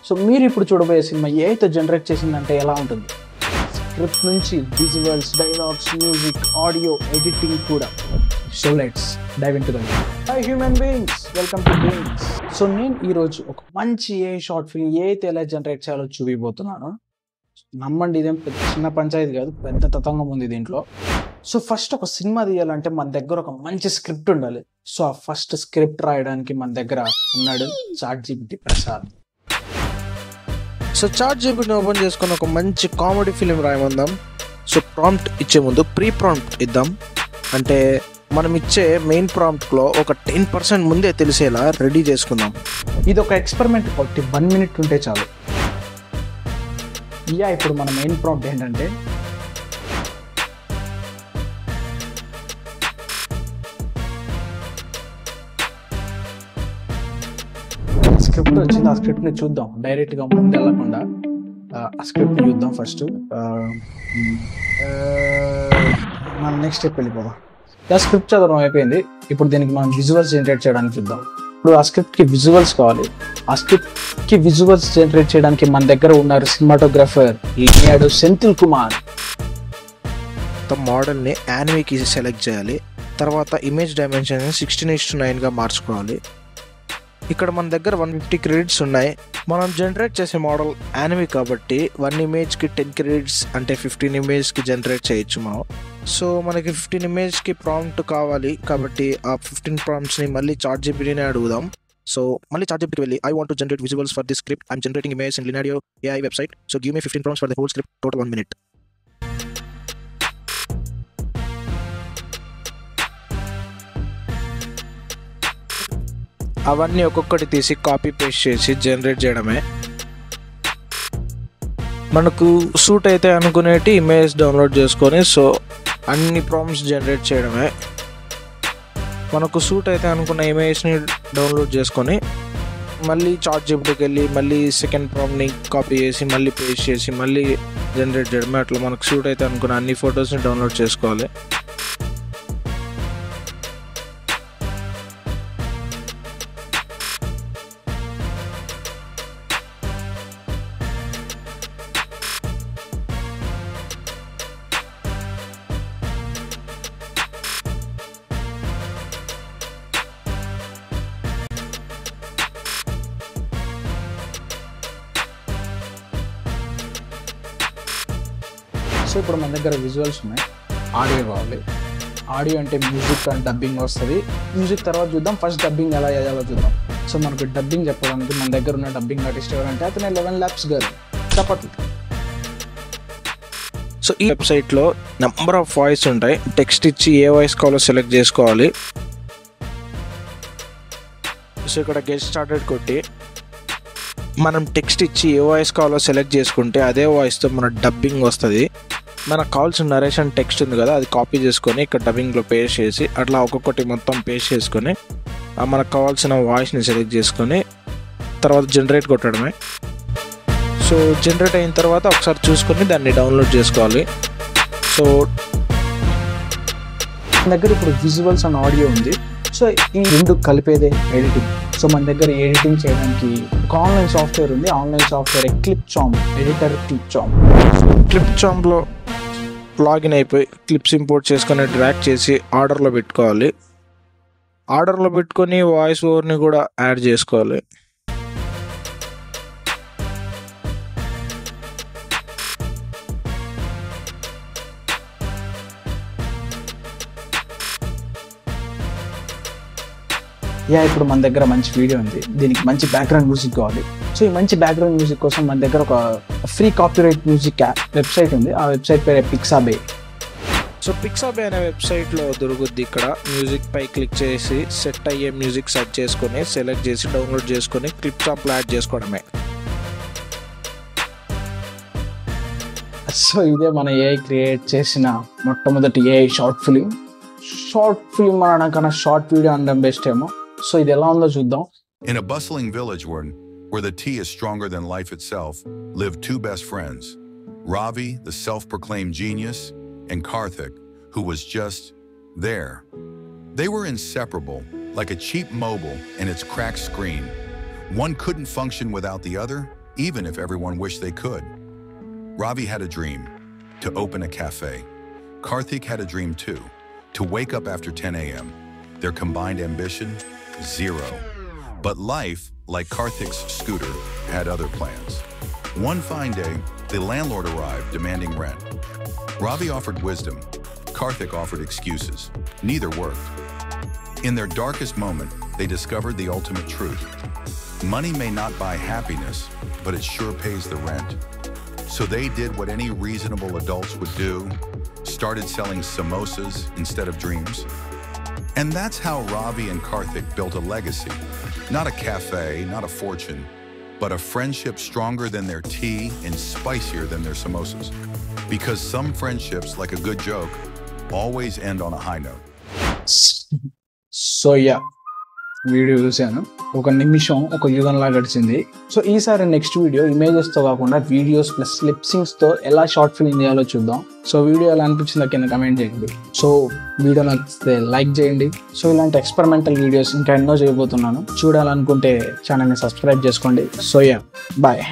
So మీరు ఇప్పుడు చూడబోయే సినిమా ఏఐతో జనరేట్ చేసిందంటే ఎలా ఉంటుంది? స్క్రిప్ట్ నుంచి visuals, dialogues, music, audio, editing కూడా. So let's dive into that. Hi human beings, welcome to beings. సో నేను ఈరోజు ఒక మంచి ఏఐ షార్ట్ ఫిల్మ్ ఏఐతో ఎలా జనరేట్ చేయాలో చూపిపోతున్నాను. నమ్మండి, ఇదేం చిన్న పంచాయతీ కాదు, పెద్ద తతంగం ఉంది దీంట్లో. సో ఫస్ట్ ఒక సినిమా తీయాలంటే మన దగ్గర ఒక మంచి స్క్రిప్ట్ ఉండాలి. సో ఆ ఫస్ట్ స్క్రిప్ట్ రాయడానికి మన దగ్గర ఉన్నాడు చాట్‌జీపీటీ ప్రసాద్. సో చాట్‌జీపీటీని ఓపెన్ చేసుకొని ఒక మంచి కామెడీ ఫిలిం రాయమందాం. సో ప్రాంప్ట్ ఇచ్చే ముందు ప్రీ ప్రాంప్ట్ ఇద్దాం. అంటే మనం ఇచ్చే మెయిన్ ప్రాంప్ట్లో ఒక 10% ముందే తెలిసేలా రెడీ చేసుకుందాం. ఇది ఒక ఎక్స్పెరిమెంట్ కాబట్టి 1 minute ఉంటే చాలు. ఇప్పుడు మన మెయిన్ ప్రాంప్ట్ ఏంటంటే స్క్రిప్ట్ వచ్చింది. ఆ స్క్రిప్ట్ని చూద్దాం. డైరెక్ట్గా ముందు వెళ్ళకుండా ఆ స్క్రిప్ట్ని చూద్దాం ఫస్ట్. మనం నెక్స్ట్ స్టెప్ వెళ్ళిపోదాం. ఆ స్క్రిప్ట్ చదవడం అయిపోయింది. ఇప్పుడు దీనికి మనం విజువల్స్ జనరేట్ చేయడానికి చూద్దాం. ఇప్పుడు ఆ స్క్రిప్ట్కి విజువల్స్ కావాలి. ఆ స్క్రిప్ట్కి విజువల్స్ జనరేట్ చేయడానికి మన దగ్గర ఉన్నారు సినిమాటోగ్రఫర్ సెంథిల్ కుమార్. మోడల్ని యానిమేకి సెలెక్ట్ చేయాలి. తర్వాత ఇమేజ్ డైమెన్షన్ 16:9గా మార్చుకోవాలి. ఇక్కడ మన దగ్గర 150 క్రెడిట్స్ ఉన్నాయి. మనం జనరేట్ చేసే మోడల్ యానిమే కాబట్టి 1 ఇమేజ్కి 10 క్రెడిట్స్ అంటే 15 ఇమేజ్కి జనరేట్ చేయొచ్చు మనం. సో మనకి 15 ఇమేజ్కి ప్రాంప్ట్ కావాలి కాబట్టి ఆ 15 ప్రాంప్ట్స్ని మళ్ళీ చాట్‌జీపీటీనే అడుగుదాం. సో మళ్ళీ చాట్‌జీపీటీకి వెళ్ళి I want to generate visuals for this script. I'm generating image in లినాడియో AI website. So give me 15 prompts for the whole script, total 1 minute. అవన్నీ ఒక్కొక్కటి తీసి కాపీ పేస్ట్ చేసి జనరేట్ చేయడమే. మనకు సూట్ అయితే అనుకునేటి ఇమేజ్ డౌన్లోడ్ చేసుకొని సో అన్ని ప్రాంప్ట్స్ జనరేట్ చేయడమే. మనకు సూట్ అయితే అనుకున్న ఇమేజ్ని డౌన్లోడ్ చేసుకొని మళ్ళీ చాట్‌జీపీటీకి వెళ్ళి మళ్ళీ సెకండ్ ప్రాంప్ట్ని కాపీ చేసి మళ్ళీ పేస్ట్ చేసి మళ్ళీ జనరేట్ చేయడమే. అట్లా మనకు సూట్ అయితే అనుకున్న అన్ని ఫొటోస్ని డౌన్లోడ్ చేసుకోవాలి. సో ఇప్పుడు మన దగ్గర విజువల్స్ ఉన్నాయి. ఆడియో కావాలి. ఆడియో అంటే మ్యూజిక్ అండ్ డబ్బింగ్ వస్తుంది. మ్యూజిక్ తర్వాత చూద్దాం. ఫస్ట్ డబ్బింగ్ ఎలా చేయాలో చూద్దాం. సో మనకు డబ్బింగ్ చెప్పడానికి మన దగ్గర ఉన్న డబ్బింగ్ ఆర్టిస్ట్ ఎవరంటే అతనే 11 Labs గారు. చప్పట్లు. సో ఈ వెబ్సైట్లో నెంబర్ ఆఫ్ వాయిస్ ఉంటాయి. టెక్స్ట్ ఇచ్చి ఏ వాయిస్ కావాలో సెలెక్ట్ చేసుకోవాలి. సో ఇక్కడ గెట్ స్టార్టెడ్ కొట్టి మనం టెక్స్ట్ ఇచ్చి ఏ వాయిస్ కావాలో సెలెక్ట్ చేసుకుంటే అదే వాయిస్తో మన డబ్బింగ్ వస్తుంది. మనకు కావాల్సిన నరేషన్ టెక్స్ట్ ఉంది కదా, అది కాపీ చేసుకొని ఇక్కడ డబ్బింగ్లో పేస్ట్ చేసి అట్లా ఒక్కొక్కటి మొత్తం పేస్ట్ చేసుకొని మనకు కావాల్సిన వాయిస్ని సెలెక్ట్ చేసుకొని తర్వాత జనరేట్ కొట్టడమే. సో జనరేట్ అయిన తర్వాత ఒకసారి చూసుకొని దాన్ని డౌన్లోడ్ చేసుకోవాలి. సో మన దగ్గర ఇప్పుడు విజువల్స్ అండ్ ఆడియో ఉంది. సో ఈ రెండు కలిపేదే ఎడిటింగ్. సో మన దగ్గర ఎడిటింగ్ చేయడానికి ఒక ఆన్లైన్ సాఫ్ట్వేర్ ఉంది. Online software Clipchamp, editor Clipchamp. క్లిప్చాంప్లో లాగిన్ అయిపోయి క్లిప్స్ ఇంపోర్ట్ చేసుకొని డ్రాగ్ చేసి ఆర్డర్లో పెట్టుకోవాలి. ఆర్డర్లో పెట్టుకొని వాయిస్ ఓవర్ని కూడా యాడ్ చేసుకోవాలి. ఇప్పుడు మన దగ్గర మంచి వీడియో ఉంది. దీనికి మంచి బ్యాక్గ్రౌండ్ మ్యూజిక్ కావాలి. సో ఈ మంచి బ్యాక్గ్రౌండ్ మ్యూజిక్ కోసం మన దగ్గర ఒక ఫ్రీ కాపీరైట్ మ్యూజిక్ వెబ్సైట్ ఉంది. ఆ వెబ్సైట్ పేరే పిక్సాబే. సో పిక్సాబే అనే వెబ్సైట్లో దొరుకుద్ది. ఇక్కడ మ్యూజిక్ పై క్లిక్ చేసి సెట్ అయ్యే మ్యూజిక్ సెర్చ్ చేసుకొని సెలెక్ట్ చేసి డౌన్లోడ్ చేసుకొని క్లిప్చాంప్లో యాడ్ చేసుకోవడమే. సో ఇదే మన ఏఐ క్రియేట్ చేసిన మొట్టమొదటి AI short film. Short film అనడం కన్నా షార్ట్ వీడియో అనడం బెస్ట్ ఏమో. సో ఇది ఎలా ఉందో చూద్దాం. In a bustling village where the tea is stronger than life itself, lived two best friends, Ravi, the self-proclaimed genius, and Karthik, who was just there. They were inseparable, like a cheap mobile and its cracked screen. One couldn't function without the other, even if everyone wished they could. Ravi had a dream, to open a cafe. Karthik had a dream too, to wake up after 10 a.m. Their combined ambition, zero. But life, like Karthik's scooter, had other plans. One fine day, the landlord arrived demanding rent. Ravi offered wisdom. Karthik offered excuses. Neither worked. In their darkest moment, they discovered the ultimate truth. Money may not buy happiness, but it sure pays the rent. So they did what any reasonable adults would do, started selling samosas instead of dreams. And that's how Ravi and Karthik built a legacy. Not a cafe, not a fortune, but a friendship stronger than their tea and spicier than their samosas. Because some friendships, like a good joke, always end on a high note. So yeah video చూశాను, ఒక నిమిషం ఒక యుగంలా గడిచింది. So ఈసారి next video ఇమేజెస్తో కాకుండా videos plus లిప్సింగ్స్తో ఎలా short film చేయాలో చూద్దాం. సో వీడియో ఎలా అనిపించిందో కింద కమెంట్ చేయండి. సో వీడియో నచ్చితే లైక్ చేయండి. సో ఇలాంటి ఎక్స్పెరిమెంటల్ వీడియోస్ ఇంకా ఎన్నో చేయబోతున్నాను. చూడాలనుకుంటే ఛానల్ని సబ్స్క్రైబ్ చేసుకోండి. So yeah bye.